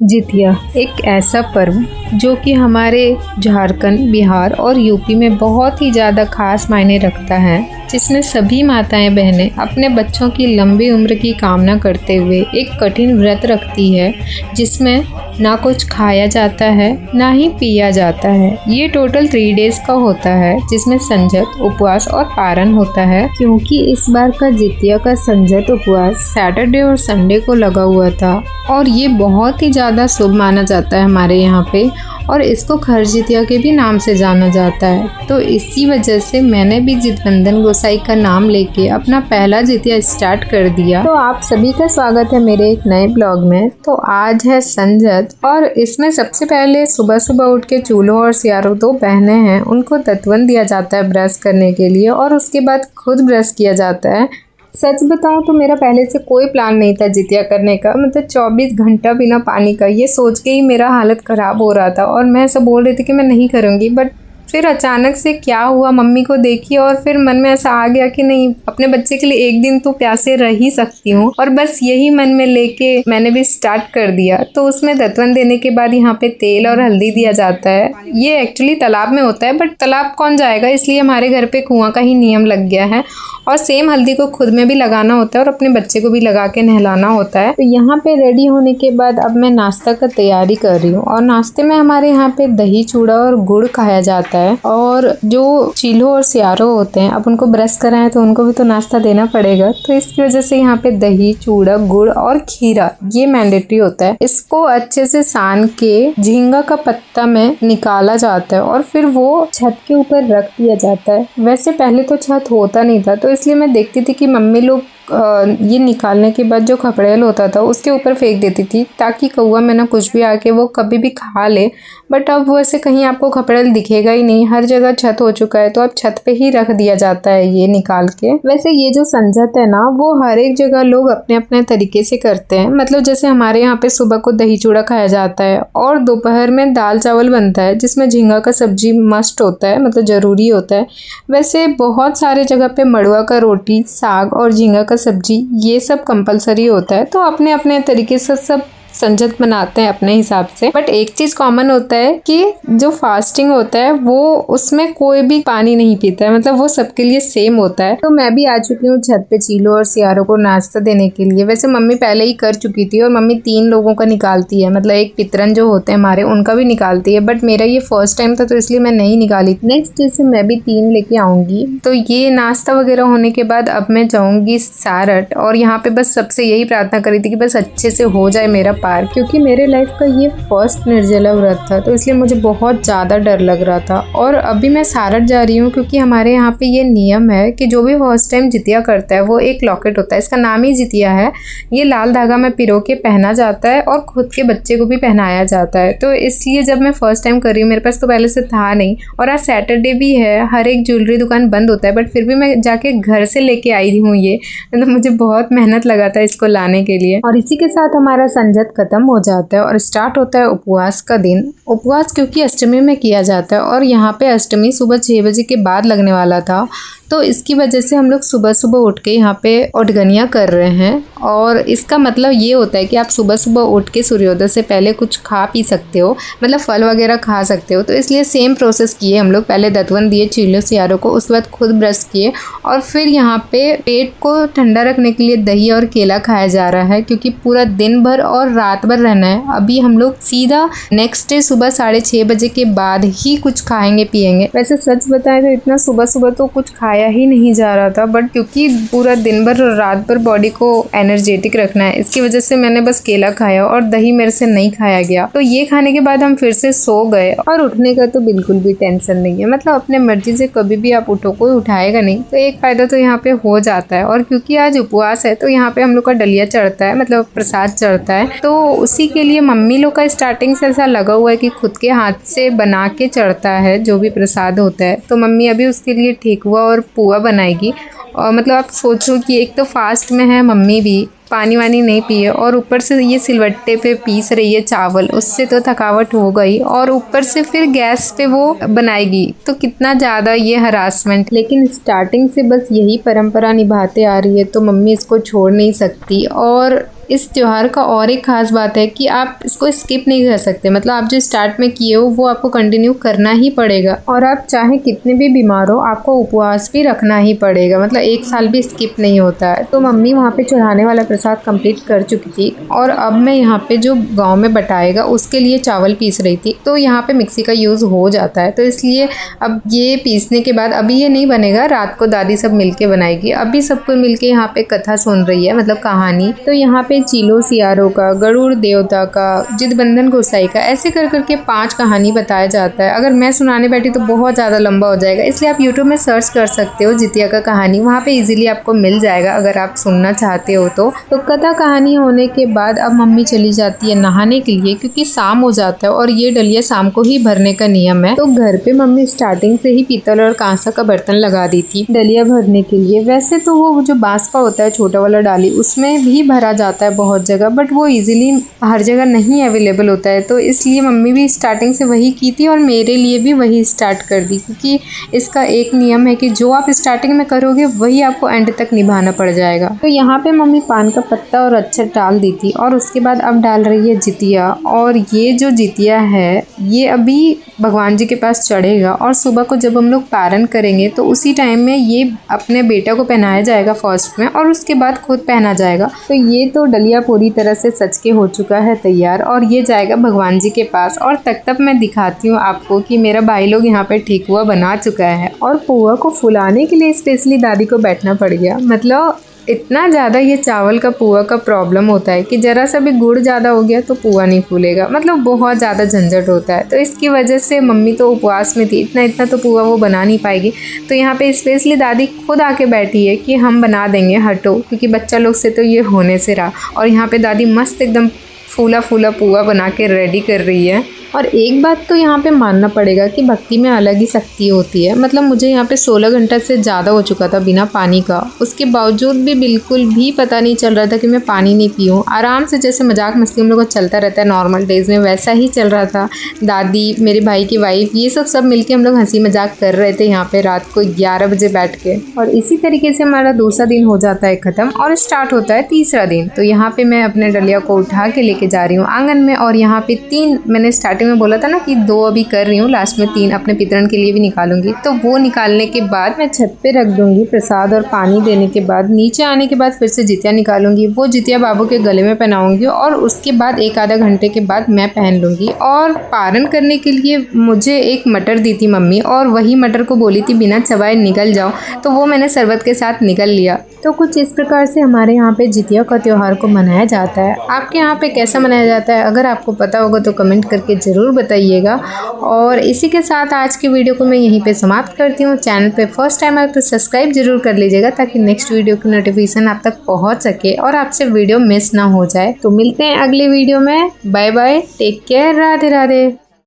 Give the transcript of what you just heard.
जितिया एक ऐसा पर्व जो कि हमारे झारखंड, बिहार और यूपी में बहुत ही ज़्यादा खास मायने रखता है, जिसमें सभी माताएं बहनें अपने बच्चों की लंबी उम्र की कामना करते हुए एक कठिन व्रत रखती है, जिसमें ना कुछ खाया जाता है ना ही पिया जाता है। ये टोटल 3 डेज का होता है, जिसमें संजत, उपवास और पारण होता है। क्योंकि इस बार का जितिया का संजत उपवास सैटरडे और संडे को लगा हुआ था और ये बहुत ही ज़्यादा शुभ माना जाता है हमारे यहाँ पे, और इसको खरजितिया के भी नाम से जाना जाता है। तो इसी वजह से मैंने भी जितवंदन गोसाई का नाम लेके अपना पहला जितिया स्टार्ट कर दिया। तो आप सभी का स्वागत है मेरे एक नए ब्लॉग में। तो आज है संजत और इसमें सबसे पहले सुबह सुबह उठ के चूल्हों और सियारों 2 बहनें हैं, उनको तत्वन दिया जाता है ब्रश करने के लिए और उसके बाद खुद ब्रश किया जाता है। सच बताऊं तो मेरा पहले से कोई प्लान नहीं था जितिया करने का, मतलब 24 घंटा बिना पानी का, ये सोच के ही मेरा हालत ख़राब हो रहा था और मैं सब बोल रही थी कि मैं नहीं करूँगी। बट फिर अचानक से क्या हुआ, मम्मी को देखी और फिर मन में ऐसा आ गया कि नहीं, अपने बच्चे के लिए एक दिन तो प्यासे रह ही सकती हूँ, और बस यही मन में लेके मैंने भी स्टार्ट कर दिया। तो उसमें दत्वन देने के बाद यहाँ पे तेल और हल्दी दिया जाता है। ये एक्चुअली तालाब में होता है, बट तालाब कौन जाएगा, इसलिए हमारे घर पे कुआं का ही नियम लग गया है। और सेम हल्दी को खुद में भी लगाना होता है और अपने बच्चे को भी लगा के नहलाना होता है। तो यहाँ पे रेडी होने के बाद अब मैं नाश्ता का तैयारी कर रही हूँ और नाश्ते में हमारे यहाँ पे दही चूड़ा और गुड़ खाया जाता है। और जो चील्हो और सियारो होते हैं, अब उनको ब्रश कराएं तो उनको भी तो नाश्ता देना पड़ेगा, तो इसकी वजह से यहाँ पे दही चूड़ा गुड़ और खीरा ये मैंडेटरी होता है। इसको अच्छे से सान के झींगा का पत्ता में निकाला जाता है और फिर वो छत के ऊपर रख दिया जाता है। वैसे पहले तो छत होता नहीं था, तो इसलिए मैं देखती थी कि मम्मी लोग ये निकालने के बाद जो खपड़ेल होता था उसके ऊपर फेंक देती थी, ताकि कौवा में ना कुछ भी आके वो कभी भी खा ले। बट अब वैसे कहीं आपको खपड़ेल दिखेगा ही नहीं, हर जगह छत हो चुका है, तो अब छत पे ही रख दिया जाता है ये निकाल के। वैसे ये जो संजत है ना, वो हर एक जगह लोग अपने अपने तरीके से करते हैं। मतलब जैसे हमारे यहाँ पे सुबह को दही चूड़ा खाया जाता है और दोपहर में दाल चावल बनता है, जिसमें झींगा का सब्जी मस्ट होता है, मतलब जरूरी होता है। वैसे बहुत सारे जगह पे मड़ुआ का रोटी, साग और झींगा का सब्जी ये सब कंपलसरी होता है। तो अपने अपने तरीके से सब संजत बनाते हैं अपने हिसाब से। बट एक चीज कॉमन होता है कि जो फास्टिंग होता है वो उसमें कोई भी पानी नहीं पीता है, मतलब वो सबके लिए सेम होता है। तो मैं भी आ चुकी हूँ छत पे चीलो और सियारों को नाश्ता देने के लिए। वैसे मम्मी पहले ही कर चुकी थी और मम्मी 3 लोगों का निकालती है, मतलब एक पितरन जो होते हैं हमारे उनका भी निकालती है। बट मेरा ये फर्स्ट टाइम था तो इसलिए मैं नहीं निकाली। नेक्स्ट डे से मैं भी 3 लेके आऊंगी। तो ये नाश्ता वगैरह होने के बाद अब मैं जाऊंगी सारट, और यहाँ पे बस सबसे यही प्रार्थना करी थी कि बस अच्छे से हो जाए मेरा पार, क्योंकि मेरे लाइफ का ये फर्स्ट निर्जला व्रत था, तो इसलिए मुझे बहुत ज़्यादा डर लग रहा था। और अभी मैं सारट जा रही हूँ क्योंकि हमारे यहाँ पे ये नियम है कि जो भी फर्स्ट टाइम जितिया करता है वो एक लॉकेट होता है, इसका नाम ही जितिया है। ये लाल धागा में पिरो के पहना जाता है और खुद के बच्चे को भी पहनाया जाता है। तो इसलिए जब मैं फर्स्ट टाइम कर रही हूँ, मेरे पास तो पहले से था नहीं, और आज सैटरडे भी है, हर एक ज्वेलरी दुकान बंद होता है, बट फिर भी मैं जाके घर से लेके आई हूँ ये, मतलब मुझे बहुत मेहनत लगा था इसको लाने के लिए। और इसी के साथ हमारा संजत खत्म हो जाता है और स्टार्ट होता है उपवास का दिन। उपवास क्योंकि अष्टमी में किया जाता है और यहाँ पे अष्टमी सुबह 6 बजे के बाद लगने वाला था, तो इसकी वजह से हम लोग सुबह सुबह उठ के यहाँ पे ओठगनिया कर रहे हैं। और इसका मतलब ये होता है कि आप सुबह सुबह उठ के सूर्योदय से पहले कुछ खा पी सकते हो, मतलब फल वगैरह खा सकते हो। तो इसलिए सेम प्रोसेस किए हम लोग, पहले दत्वन दिए चीलो सियारों को, उसके बाद खुद ब्रश किए, और फिर यहाँ पे पेट को ठंडा रखने के लिए दही और केला खाया जा रहा है, क्योंकि पूरा दिन भर और रात भर रहना है। अभी हम लोग सीधा नेक्स्ट डे सुबह 6:30 बजे के बाद ही कुछ खाएंगे पिएंगे। वैसे सच बताएं तो इतना सुबह सुबह तो कुछ खाया ही नहीं जा रहा था, बट क्योंकि पूरा दिन भर और रात भर बॉडी को एनर्जेटिक रखना है, इसकी वजह से मैंने बस केला खाया और दही मेरे से नहीं खाया गया। तो ये खाने के बाद हम फिर से सो गए और उठने का तो बिल्कुल भी टेंशन नहीं है, मतलब अपने मर्जी से कभी भी आप उठो, कोई उठाएगा नहीं। तो एक फायदा तो यहाँ पे हो जाता है। और क्योंकि आज उपवास है तो यहाँ पे हम लोग का डलिया चढ़ता है, मतलब प्रसाद चढ़ता है, तो उसी के लिए मम्मी लोग का स्टार्टिंग से ऐसा लगा हुआ है कि खुद के हाथ से बना के चढ़ता है जो भी प्रसाद होता है। तो मम्मी अभी उसके लिए ठेकुआ और पुआ बनाएगी। और मतलब आप सोचो कि एक तो फास्ट में है मम्मी भी, पानी वानी नहीं पिए, और ऊपर से ये सिलवट्टे पे पीस रही है चावल, उससे तो थकावट हो गई, और ऊपर से फिर गैस पे वो बनाएगी, तो कितना ज़्यादा ये हरासमेंट। लेकिन स्टार्टिंग से बस यही परंपरा निभाते आ रही है तो मम्मी इसको छोड़ नहीं सकती। और इस त्योहार का और एक खास बात है कि आप इसको स्किप नहीं कर सकते, मतलब आप जो स्टार्ट में किए हो वो आपको कंटिन्यू करना ही पड़ेगा। और आप चाहे कितने भी बीमार हो आपको उपवास भी रखना ही पड़ेगा, मतलब एक साल भी स्किप नहीं होता है। तो मम्मी वहाँ पे चढ़ाने वाला प्रसाद कंप्लीट कर चुकी थी और अब मैं यहाँ पे जो गाँव में बटाएगा उसके लिए चावल पीस रही थी। तो यहाँ पे मिक्सी का यूज़ हो जाता है, तो इसलिए अब ये पीसने के बाद अभी ये नहीं बनेगा, रात को दादी सब मिलके बनाएगी। अभी सबको मिलके यहाँ पे कथा सुन रही है, मतलब कहानी। तो यहाँ पे चीलो सियारो का, गरुड़ देवता का, जितबंधन गोसाई का, ऐसे कर करके 5 कहानी बताया जाता है। अगर मैं सुनाने बैठी तो बहुत ज़्यादा लंबा हो जाएगा, इसलिए आप यूट्यूब में सर्च कर सकते हो जितिया का कहानी, वहाँ पे इजीली आपको मिल जाएगा अगर आप सुनना चाहते हो तो कथा कहानी होने के बाद अब मम्मी चली जाती है नहाने के लिए, क्योंकि शाम हो जाता है और ये डलिया शाम को ही भरने का नियम है। तो घर पे मम्मी स्टार्टिंग से ही पीतल और कांसा का बर्तन लगा दी थी डलिया भरने के लिए। वैसे तो वो जो बांस का होता है छोटा वाला डाली, उसमें भी भरा जाता है बहुत जगह, बट वो इजीली हर जगह नहीं अवेलेबल होता है, तो इसलिए मम्मी भी स्टार्टिंग से वही की थी और मेरे लिए भी वही स्टार्ट कर दी, क्योंकि इसका एक नियम है कि जो आप स्टार्टिंग में करोगे वही आपको एंड तक निभाना पड़ जाएगा। तो यहाँ पे मम्मी पान का पत्ता और अक्षत डाल दी थी और उसके बाद अब डाल रही है जितिया। और ये जो जितिया है ये अभी भगवान जी के पास चढ़ेगा और सुबह को जब हम लोग पारण करेंगे तो उसी टाइम में ये अपने बेटा को पहनाया जाएगा फर्स्ट में और उसके बाद खुद पहना जाएगा। तो ये तो डलिया पूरी तरह से सच के हो चुका है तैयार और ये जाएगा भगवान जी के पास। और तब मैं दिखाती हूँ आपको कि मेरा भाई लोग यहाँ पे ठेकुआ बना चुका है और पुआ को फुलाने के लिए स्पेशली दादी को बैठना पड़ गया। मतलब इतना ज़्यादा ये चावल का पुआ का प्रॉब्लम होता है कि ज़रा सा भी गुड़ ज़्यादा हो गया तो पुआ नहीं फूलेगा, मतलब बहुत ज़्यादा झंझट होता है। तो इसकी वजह से मम्मी तो उपवास में थी, इतना तो पुआ वो बना नहीं पाएगी। तो यहाँ पे स्पेशली दादी खुद आके बैठी है कि हम बना देंगे, हटो, क्योंकि बच्चा लोग से तो ये होने से रहा। और यहाँ पे दादी मस्त एकदम फूला फूला पुआ बना के रेडी कर रही है। और एक बात तो यहाँ पे मानना पड़ेगा कि भक्ति में अलग ही शक्ति होती है। मतलब मुझे यहाँ पे 16 घंटा से ज़्यादा हो चुका था बिना पानी का, उसके बावजूद भी बिल्कुल भी पता नहीं चल रहा था कि मैं पानी नहीं पीऊँ। आराम से जैसे मजाक मस्ती हम लोग का चलता रहता है नॉर्मल डेज़ में, वैसा ही चल रहा था। दादी, मेरे भाई की वाइफ, ये सब मिलके हम लोग हंसी मजाक कर रहे थे यहाँ पे रात को 11 बजे बैठ के। और इसी तरीके से हमारा दूसरा दिन हो जाता है ख़त्म और स्टार्ट होता है तीसरा दिन। तो यहाँ पे मैं अपने डलिया को उठा के लेके जा रही हूँ आंगन में और यहाँ पे 3 मैंने स्टार्टिंग में बोला था ना कि 2 अभी कर रही हूँ, लास्ट में 3 अपने पितरन के लिए भी निकालूंगी। तो वो निकालने के बाद मैं छत पे रख दूंगी प्रसाद और पानी देने के बाद नीचे आने के बाद फिर से जितिया निकालूंगी, वो जितिया बाबू के गले में पहनाऊंगी और उसके बाद 1-आधा घंटे के बाद मैं पहन लूंगी। और पारण करने के लिए मुझे एक मटर दी थी मम्मी और वही मटर को बोली थी बिना चबाए निगल जाओ, तो वो मैंने शरबत के साथ निगल लिया। तो कुछ इस प्रकार से हमारे यहाँ पे जितिया का त्यौहार को मनाया जाता है। आपके यहाँ पे कैसा मनाया जाता है अगर आपको पता होगा तो कमेंट करके ज़रूर बताइएगा। और इसी के साथ आज की वीडियो को मैं यहीं पे समाप्त करती हूँ। चैनल पे फर्स्ट टाइम आए तो सब्सक्राइब जरूर कर लीजिएगा ताकि नेक्स्ट वीडियो की नोटिफिकेशन आप तक पहुँच सके और आपसे वीडियो मिस ना हो जाए। तो मिलते हैं अगले वीडियो में। Bye bye, take care, Radhe Radhe.